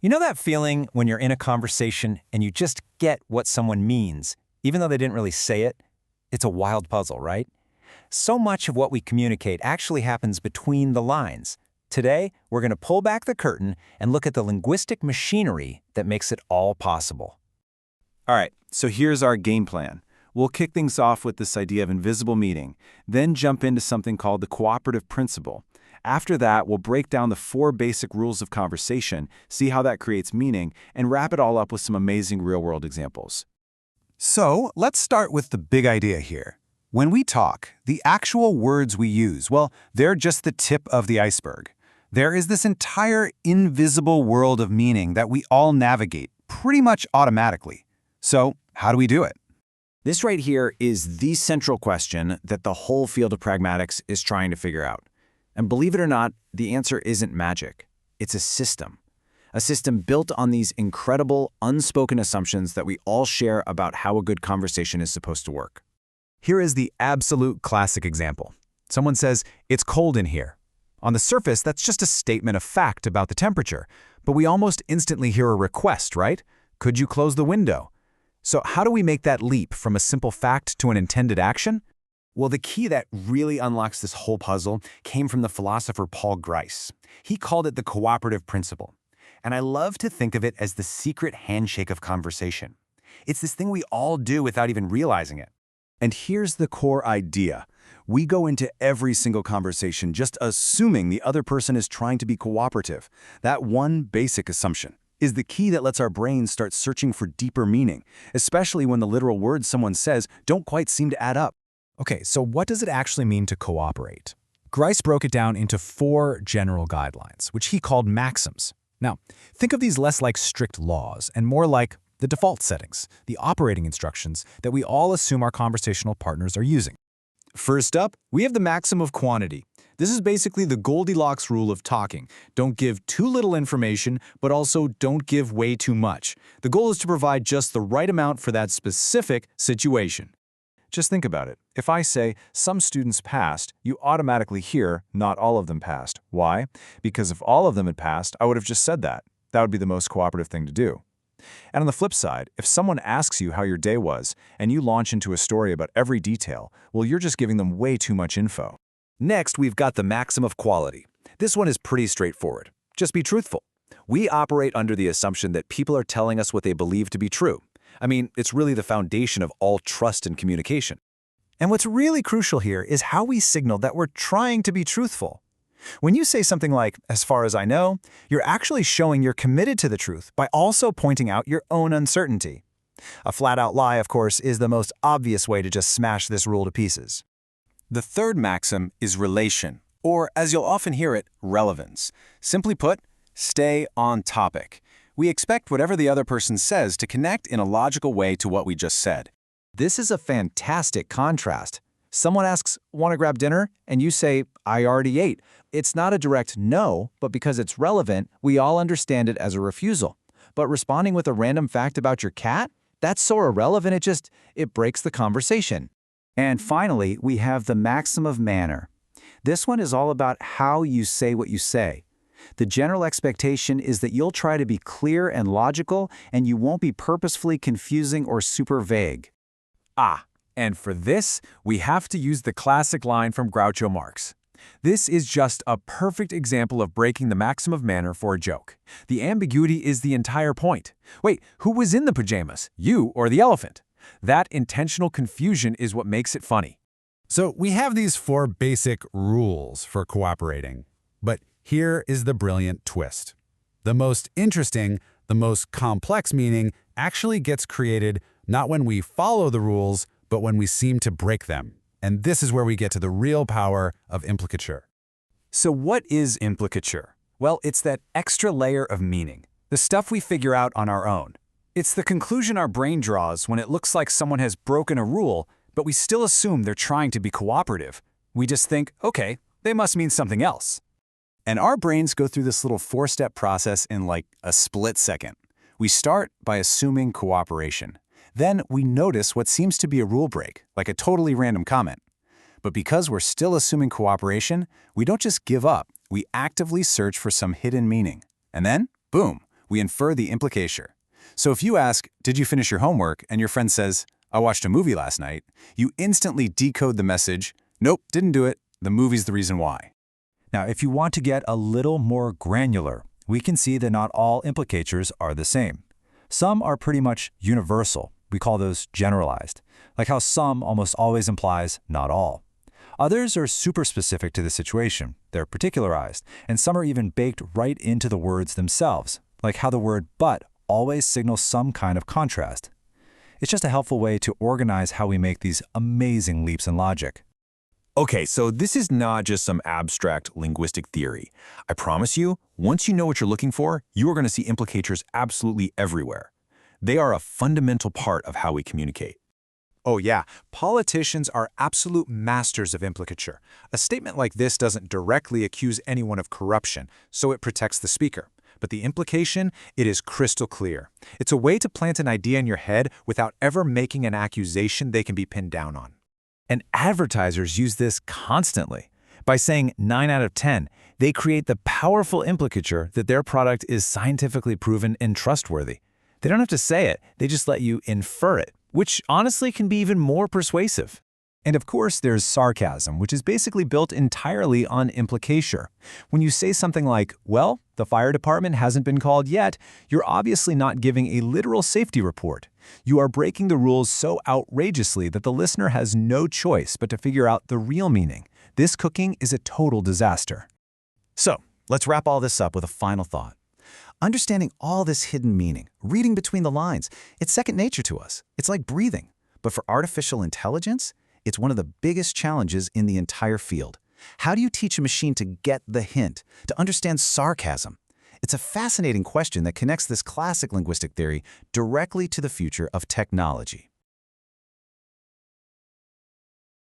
You know that feeling when you're in a conversation and you just get what someone means, even though they didn't really say it? It's a wild puzzle, right? So much of what we communicate actually happens between the lines. Today, we're going to pull back the curtain and look at the linguistic machinery that makes it all possible. All right, so here's our game plan. We'll kick things off with this idea of invisible meaning, then jump into something called the Cooperative Principle. After that, we'll break down the 4 basic rules of conversation, see how that creates meaning, and wrap it all up with some amazing real-world examples. So, let's start with the big idea here. When we talk, the actual words we use, well, they're just the tip of the iceberg. There is this entire invisible world of meaning that we all navigate pretty much automatically. So, how do we do it? This right here is the central question that the whole field of pragmatics is trying to figure out. And believe it or not, the answer isn't magic. It's a system. A system built on these incredible, unspoken assumptions that we all share about how a good conversation is supposed to work. Here is the absolute classic example. Someone says, "It's cold in here." On the surface, that's just a statement of fact about the temperature, but we almost instantly hear a request, right? Could you close the window? So how do we make that leap from a simple fact to an intended action? Well, the key that really unlocks this whole puzzle came from the philosopher Paul Grice. He called it the Cooperative Principle. And I love to think of it as the secret handshake of conversation. It's this thing we all do without even realizing it. And here's the core idea. We go into every single conversation just assuming the other person is trying to be cooperative. That one basic assumption is the key that lets our brains start searching for deeper meaning, especially when the literal words someone says don't quite seem to add up. Okay, so what does it actually mean to cooperate? Grice broke it down into 4 general guidelines, which he called maxims. Now, think of these less like strict laws and more like the default settings, the operating instructions that we all assume our conversational partners are using. First up, we have the maxim of quantity. This is basically the Goldilocks rule of talking. Don't give too little information, but also don't give way too much. The goal is to provide just the right amount for that specific situation. Just think about it. If I say, some students passed, you automatically hear, not all of them passed. Why? Because if all of them had passed, I would have just said that. That would be the most cooperative thing to do. And on the flip side, if someone asks you how your day was, and you launch into a story about every detail, well, you're just giving them way too much info. Next, we've got the maxim of quality. This one is pretty straightforward. Just be truthful. We operate under the assumption that people are telling us what they believe to be true. I mean, it's really the foundation of all trust and communication. And what's really crucial here is how we signal that we're trying to be truthful. When you say something like, "as far as I know," you're actually showing you're committed to the truth by also pointing out your own uncertainty. A flat-out lie, of course, is the most obvious way to just smash this rule to pieces. The third maxim is relation, or as you'll often hear it, relevance. Simply put, stay on topic. We expect whatever the other person says to connect in a logical way to what we just said. This is a fantastic contrast. Someone asks, "Want to grab dinner?" and you say, "I already ate." It's not a direct no, but because it's relevant, we all understand it as a refusal. But responding with a random fact about your cat? That's so irrelevant it breaks the conversation. And finally, we have the maxim of manner. This one is all about how you say what you say. The general expectation is that you'll try to be clear and logical, and you won't be purposefully confusing or super vague. And for this, we have to use the classic line from Groucho Marx. This is just a perfect example of breaking the maxim of manner for a joke. The ambiguity is the entire point. Wait, who was in the pajamas, you or the elephant? That intentional confusion is what makes it funny. So we have these 4 basic rules for cooperating. But here is the brilliant twist. The most interesting, the most complex meaning actually gets created not when we follow the rules, but when we seem to break them. And this is where we get to the real power of implicature. So what is implicature? Well, it's that extra layer of meaning, the stuff we figure out on our own. It's the conclusion our brain draws when it looks like someone has broken a rule, but we still assume they're trying to be cooperative. We just think, okay, they must mean something else. And our brains go through this little 4-step process in like a split second. We start by assuming cooperation. Then we notice what seems to be a rule break, like a totally random comment. But because we're still assuming cooperation, we don't just give up, we actively search for some hidden meaning. And then, boom, We infer the implicature. So if you ask, "Did you finish your homework?" and your friend says, "I watched a movie last night," you instantly decode the message, "Nope, didn't do it. The movie's the reason why." Now, if you want to get a little more granular, we can see that not all implicatures are the same. Some are pretty much universal. We call those generalized, like how some almost always implies not all. Others are super specific to the situation. They're particularized, and some are even baked right into the words themselves, like how the word but always signals some kind of contrast. It's just a helpful way to organize how we make these amazing leaps in logic. Okay, so this is not just some abstract linguistic theory. I promise you, once you know what you're looking for, you are going to see implicatures absolutely everywhere. They are a fundamental part of how we communicate. Oh yeah, politicians are absolute masters of implicature. A statement like this doesn't directly accuse anyone of corruption, so it protects the speaker. But the implication, it is crystal clear. It's a way to plant an idea in your head without ever making an accusation they can be pinned down on. And advertisers use this constantly. By saying 9 out of 10, they create the powerful implicature that their product is scientifically proven and trustworthy. They don't have to say it, they just let you infer it, which honestly can be even more persuasive. And of course, there's sarcasm, which is basically built entirely on implicature. When you say something like, "Well, the fire department hasn't been called yet," you're obviously not giving a literal safety report. You are breaking the rules so outrageously that the listener has no choice but to figure out the real meaning. This cooking is a total disaster. So, let's wrap all this up with a final thought. Understanding all this hidden meaning, reading between the lines, it's second nature to us. It's like breathing. But for artificial intelligence, it's one of the biggest challenges in the entire field. How do you teach a machine to get the hint, to understand sarcasm? It's a fascinating question that connects this classic linguistic theory directly to the future of technology.